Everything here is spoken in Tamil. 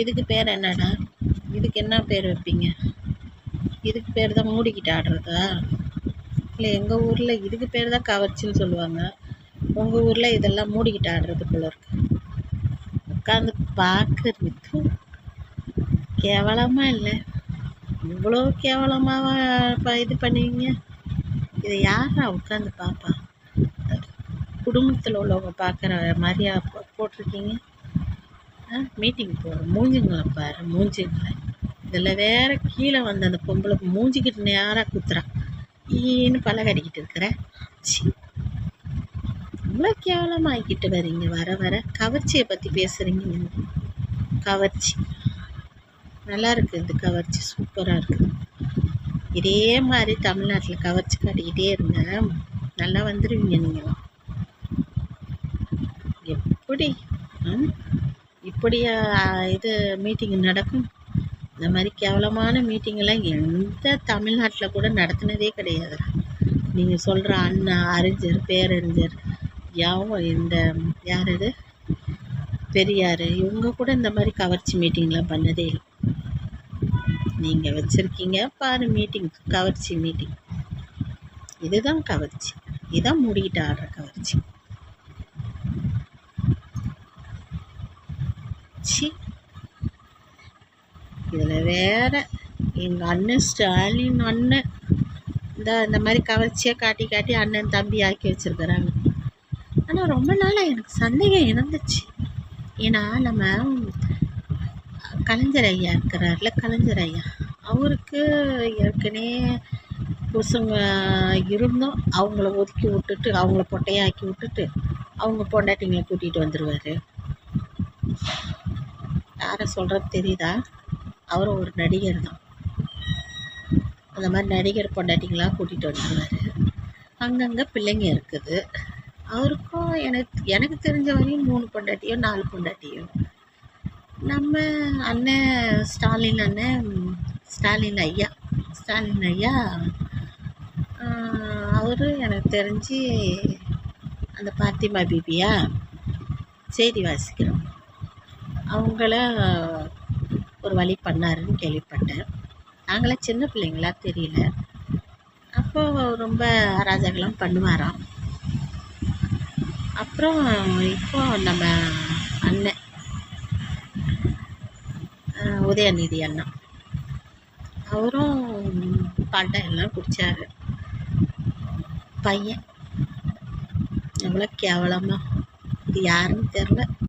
இதுக்கு பேர் என்னடா? இதுக்கு என்ன பேர் வைப்பீங்க? இதுக்கு பேர் தான் மூடிக்கிட்டு ஆடுறதா? இல்லை, எங்கள் ஊரில் இதுக்கு பேர் தான் கவர்ச்சின்னு சொல்லுவாங்க. உங்கள் ஊரில் இதெல்லாம் மூடிக்கிட்டு ஆடுறது போல இருக்கு. உட்காந்து பார்க்கறது கேவலமாக இல்லை? இவ்வளோ கேவலமாக இது பண்ணுவீங்க? இதை யாரா உட்காந்து பார்ப்பா? குடும்பத்தில் உள்ளவங்க பார்க்குற மாதிரியா போட்டிருக்கீங்க? மீட்டிங் போகிறோம், மூஞ்சுங்களை பாரு, மூஞ்சுங்களை. இதில் வேற கீழே வந்து அந்த பொம்பளை மூஞ்சிக்கிட்டு நேராக குத்துறா, ஈன்னு பல கடிக்கிட்டு இருக்கிற. இவ்வளோ கேவலமாக ஆகிக்கிட்டு வரீங்க. வர வர கவர்ச்சியை பற்றி பேசுகிறீங்க நீங்கள். கவர்ச்சி நல்லா இருக்குது, இந்த கவர்ச்சி சூப்பராக இருக்குது. இதே மாதிரி தமிழ்நாட்டில் கவர்ச்சி காட்டிக்கிட்டே இருங்க, நல்லா வந்துடுவீங்க நீங்களாம். எப்படி இப்படியா இது மீட்டிங் நடக்கும்? இந்த மாதிரி கேவலமான மீட்டிங்கெல்லாம் எந்த தமிழ்நாட்டில் கூட நடத்தினதே கிடையாது. நீங்கள் சொல்கிற அண்ணா, அறிஞர், பேரறிஞர், இந்த யார் இது பெரியார், இவங்க கூட இந்த மாதிரி கவர்ச்சி மீட்டிங்லாம் பண்ணதே இல்லை. நீங்கள் வச்சுருக்கீங்க பாரு மீட்டிங், கவர்ச்சி மீட்டிங். இதுதான் கவர்ச்சி, இதான் மூடிக்கிட்டு ஆடுற கவர்ச்சி. இதில் வேற எங்கள் அண்ணன் ஸ்டாலின் அண்ணன் இந்த மாதிரி கவர்ச்சியாக காட்டி காட்டி அண்ணன் தம்பி ஆக்கி வச்சுருக்கிறாங்க. ஆனால் ரொம்ப நாளாக எனக்கு சந்தேகம் இருந்துச்சு. ஏன்னா நம்ம கலைஞர் ஐயா இருக்கிறார்ல, கலைஞர் ஐயா, அவருக்கு ஏற்கனவே புருஷங்க இருந்தும் அவங்கள ஒதுக்கி விட்டுட்டு, அவங்கள பொட்டையாக்கி விட்டுட்டு அவங்க பொண்டாட்டிங்களை கூட்டிகிட்டு வந்துடுவார். யாரை சொல்கிறது தெரியுதா? அவரும் ஒரு நடிகர் தான். அந்த மாதிரி நடிகர் பொண்டாட்டிங்களாம் கூட்டிகிட்டு வந்துடுவார். அங்கங்கே பிள்ளைங்க இருக்குது. அவருக்கும் எனக்கு தெரிஞ்ச வரையும் 3 பொண்டாட்டியோ 4 பொண்டாட்டியோ. நம்ம அண்ணன் ஸ்டாலின் ஐயா அவர் எனக்கு தெரிஞ்சு அந்த பாத்திமா பிபியா செய்தி வாசிக்கிறோம், அவங்கள ஒரு வழி பண்ணாருன்னு கேள்விப்பட்டேன். நாங்களாம் சின்ன பிள்ளைங்களா தெரியல. அப்போது ரொம்ப அராஜகம்லாம் பண்ணுவாராம். அப்புறம் இப்போ நம்ம அண்ணன் உதயநிதி அண்ணா, அவரும் பாட்டை எல்லாம் குடித்தார். பையன் எவ்வளோ கேவலமாக, இது யாருன்னு தெரில.